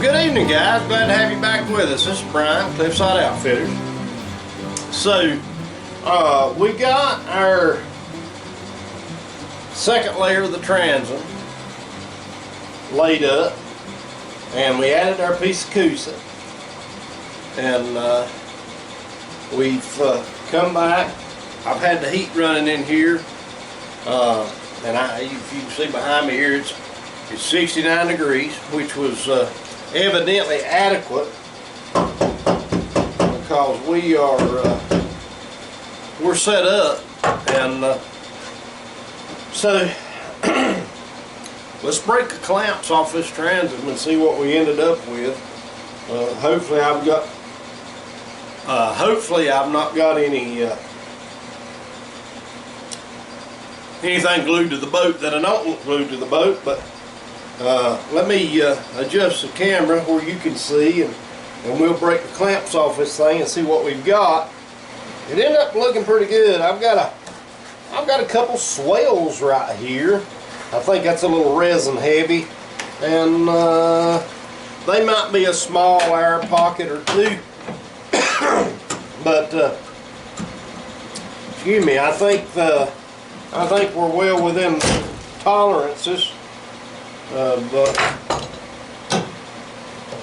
Well, good evening, guys. Glad to have you back with us. This is Brian, Cliffside Outfitters. So, we got our second layer of the transom laid up, and we added our piece of Coosa, and we've come back. I've had the heat running in here, and if you can see behind me here, it's 69 degrees, which was evidently adequate because we're set up, and so let's break the clamps off this transom and see what we ended up with. Hopefully I've not got anything glued to the boat that I don't want glued to the boat, but let me adjust the camera where you can see, and we'll break the clamps off this thing and see what we've got. It ended up looking pretty good. I've got a couple swells right here. I think that's a little resin heavy, and they might be a small air pocket or two, but excuse me, I think we're well within tolerances of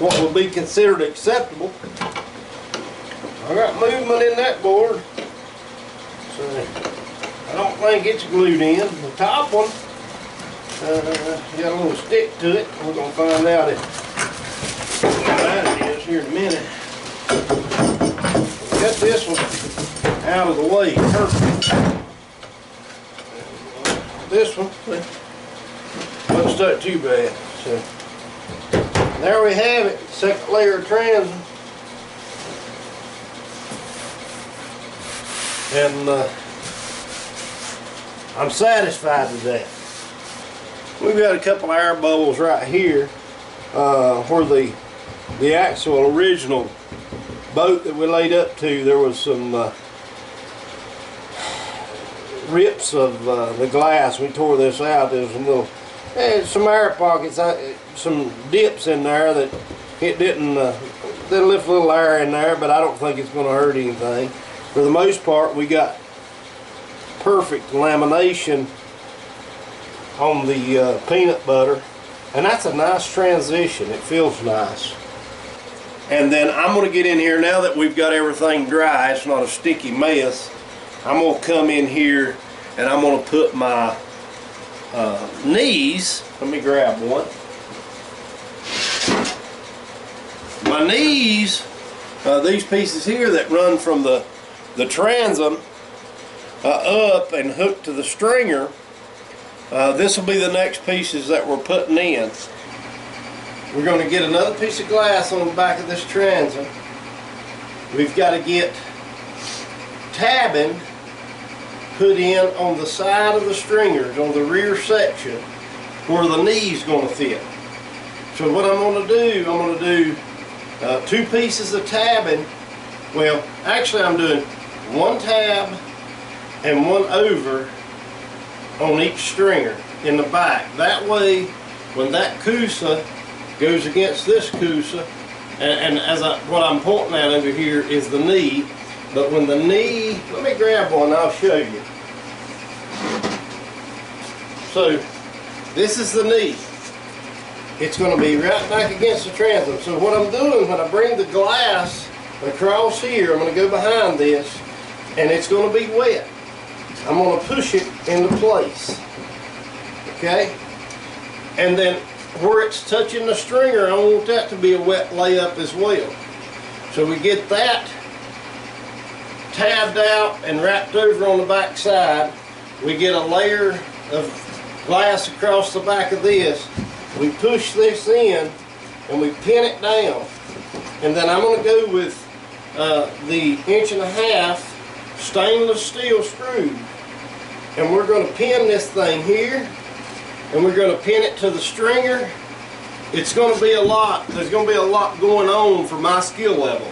what will be considered acceptable. I got movement in that board, so I don't think it's glued in. The top one got a little stick to it. We're going to find out what bad it is here in a minute. Get this one out of the way. Perfect. This one wasn't stuck too bad. So there we have it, second layer of transom, and I'm satisfied with that. We've got a couple air bubbles right here where the actual original boat that we laid up to, there was some rips of the glass. We tore this out. There's some air pockets, some dips in there that it didn't. They lift a little air in there, but I don't think it's going to hurt anything. For the most part, we got perfect lamination on the peanut butter, and that's a nice transition. It feels nice. And then I'm going to get in here now that we've got everything dry. It's not a sticky mess. I'm going to come in here and I'm going to put my knees. Let me grab one. My knees, these pieces here that run from the transom up and hooked to the stringer, this will be the next pieces that we're putting in. We're going to get another piece of glass on the back of this transom. We've got to get tabbing put in on the side of the stringers, on the rear section, where the knee's going to fit. So what I'm going to do, I'm going to do two pieces of tabbing. Well, actually I'm doing one tab and one over on each stringer in the back. That way, when that Coosa goes against this Coosa, and what I'm pointing at over here is the knee, but when the knee, let me grab one, I'll show you. So this is the knee. It's going to be right back against the transom. So what I'm doing when I bring the glass across here, I'm going to go behind this, and it's going to be wet. I'm going to push it into place. Okay? And then where it's touching the stringer, I want that to be a wet layup as well. So we get that tabbed out and wrapped over on the back side. We get a layer of glass across the back of this. We push this in and we pin it down. And then I'm going to go with the 1.5" stainless steel screw. And we're going to pin this thing here, and we're going to pin it to the stringer. It's going to be a lot. There's going to be a lot going on for my skill level.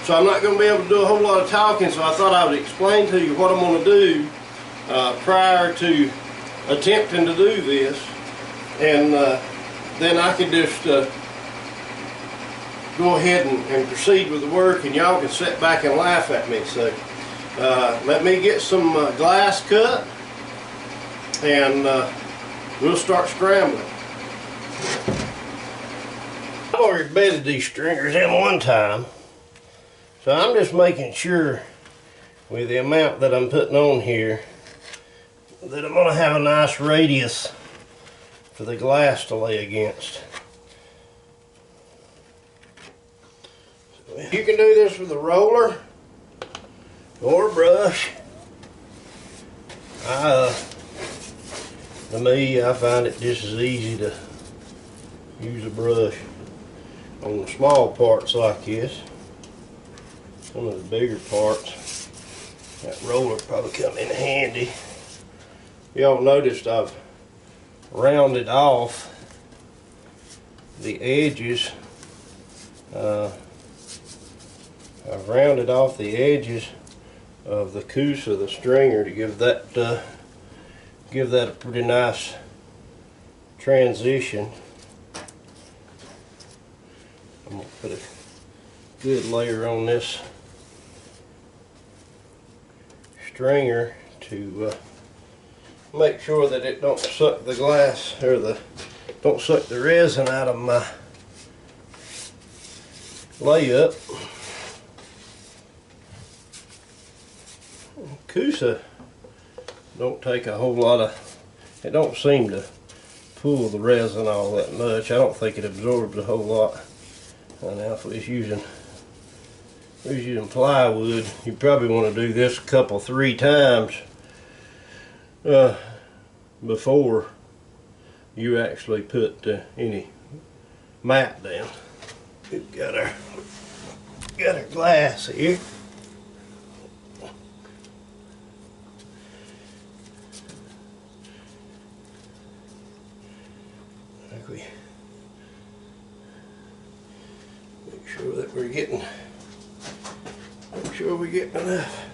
So I'm not going to be able to do a whole lot of talking, so I thought I would explain to you what I'm going to do prior to attempting to do this. And then I can just go ahead and proceed with the work, and y'all can sit back and laugh at me. So let me get some glass cut, and we'll start scrambling. I've already bedded these stringers in one time, so I'm just making sure with the amount that I'm putting on here that I'm going to have a nice radius for the glass to lay against. You can do this with a roller or a brush. To me, I find it just as easy to use a brush on the small parts like this. Some of the bigger parts, that roller probably come in handy. Y'all noticed I've rounded off the edges. I've rounded off the edges of the Coosa, the stringer, to give that a pretty nice transition. I'm gonna put a good layer on this stringer to make sure that it don't suck the glass, or don't suck the resin out of my layup. Coosa don't take a whole lot of, it don't seem to pull the resin all that much. I don't think it absorbs a whole lot. Now if we was using plywood, you probably want to do this a couple, 3 times before you actually put any mat down. We've got our glass here. We make sure that we're getting enough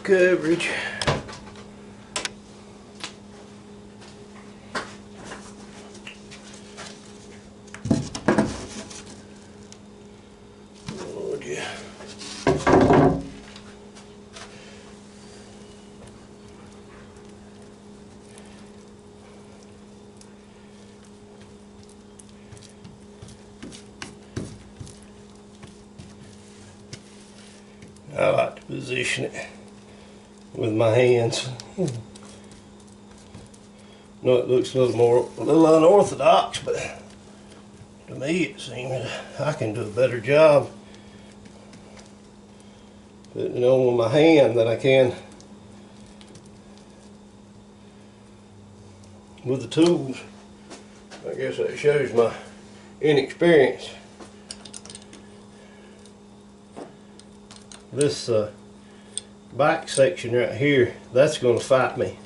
coverage. Lord, yeah. I like to position it with my hands. No, it looks a little unorthodox, but to me it seems I can do a better job putting it on with my hand than I can with the tools. I guess that shows my inexperience. This back section right here, that's going to fight me.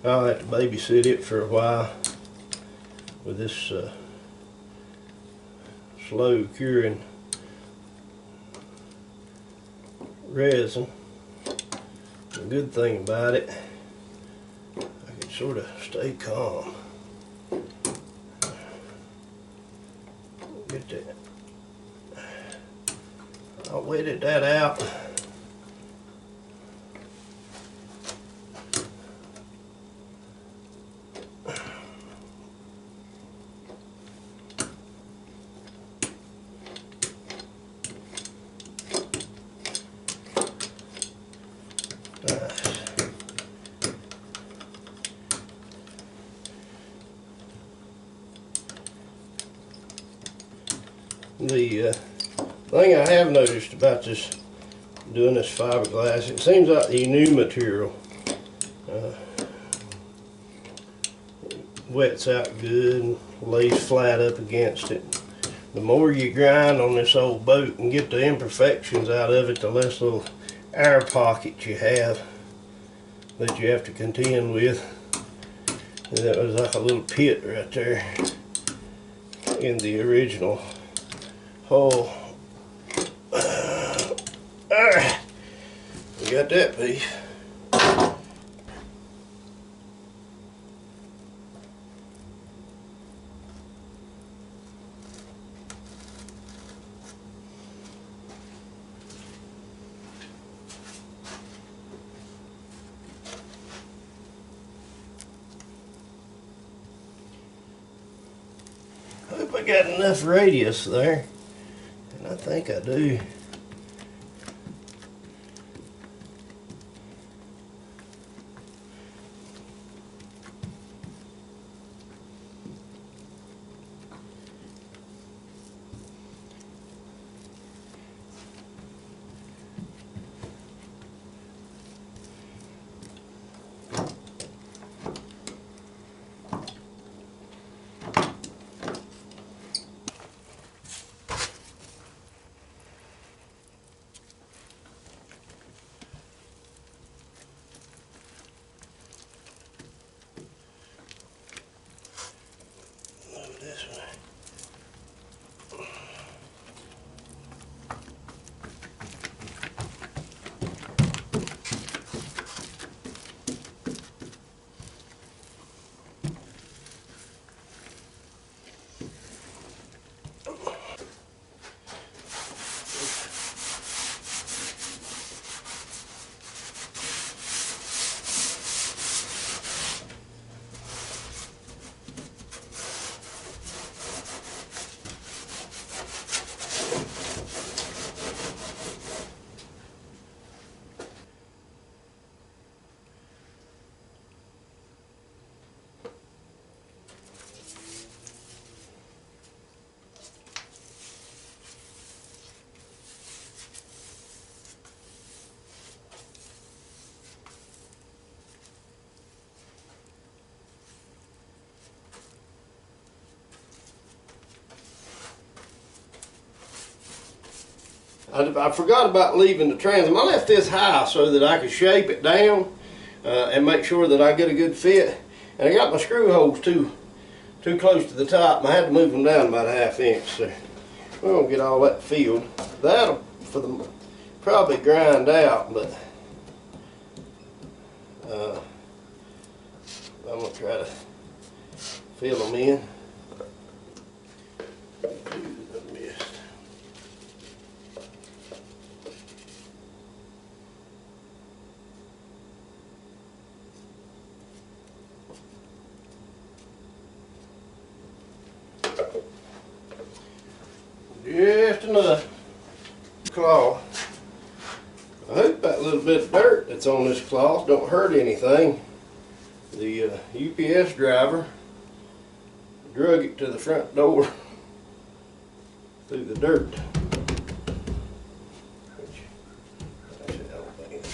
I'll have to babysit it for a while with this slow curing resin. The good thing about it, I can sort of stay calm. Get that. I wetted that out. The thing I have noticed about doing this fiberglass, it seems like the new material wets out good and lays flat up against it. The more you grind on this old boat and get the imperfections out of it, the less little air pockets you have that you have to contend with. And that was like a little pit right there in the original hole. Alright, we got that piece. I got enough radius there, and I think I do. This way. I forgot about leaving the transom. I left this high so that I could shape it down and make sure that I get a good fit. And I got my screw holes too close to the top, and I had to move them down about a ½ inch. So we're gonna get all that filled. That'll probably grind out, but I'm gonna try to fill them in. Just enough. Cloth. I hope that little bit of dirt that's on this cloth don't hurt anything. The UPS driver drug it to the front door through the dirt. Which I don't think it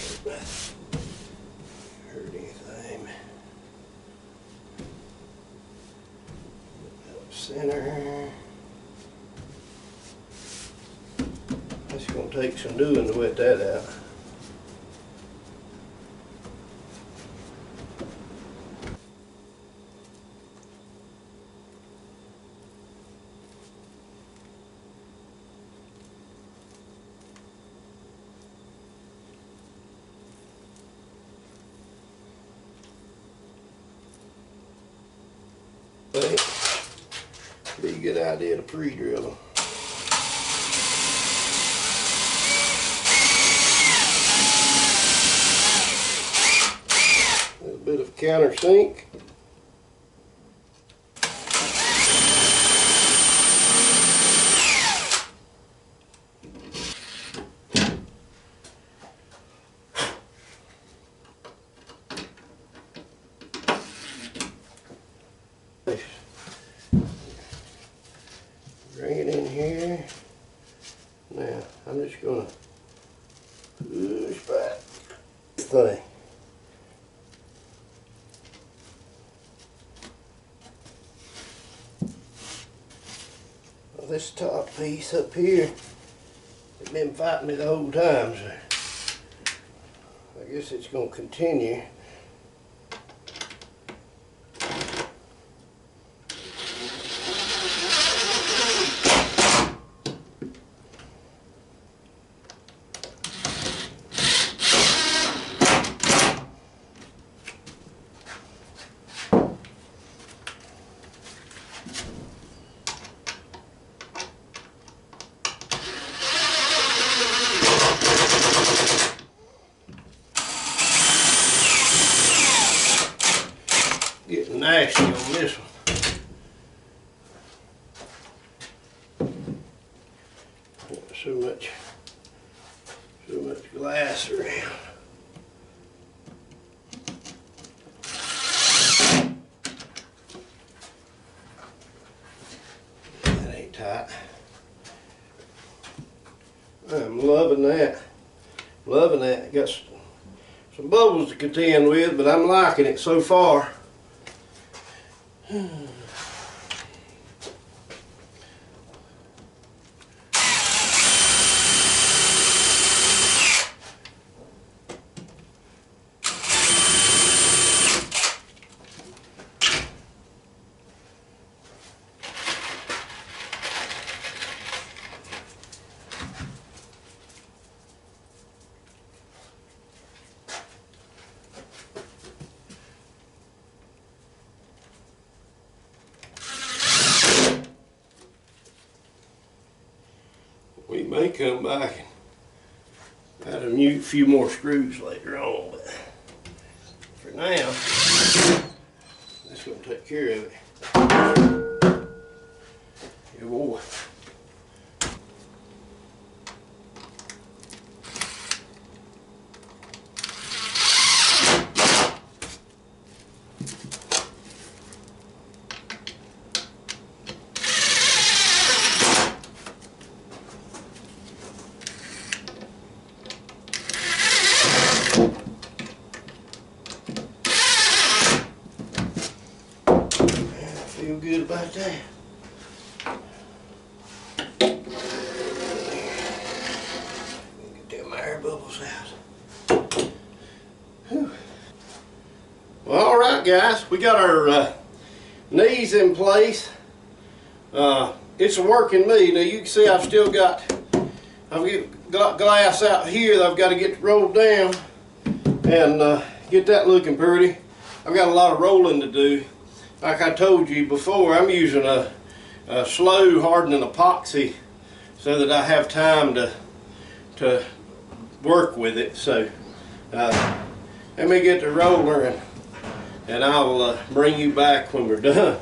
hurt anything. Center. It's going to take some doing to wet that out. Be a good idea to pre-drill them. Bit of countersink. Bring it in here. Now I'm just gonna push back this thing. This top piece up here, it's been fighting me the whole time, so I guess it's going to continue. Getting nasty on this one. glass around. That ain't tight. I'm loving that. Loving that. Got some bubbles to contend with, but I'm liking it so far. We may come back and add a few more screws later on, but for now, that's going to take care of it. Yeah, boy. Feel good about that. Get them air bubbles out. Whew. Well, all right, guys, we got our knees in place. It's a working knee. Now you can see I've got glass out here that I've got to get rolled down and get that looking pretty. I've got a lot of rolling to do. Like I told you before, I'm using a slow hardening epoxy so that I have time to work with it. So let me get the roller and I'll bring you back when we're done.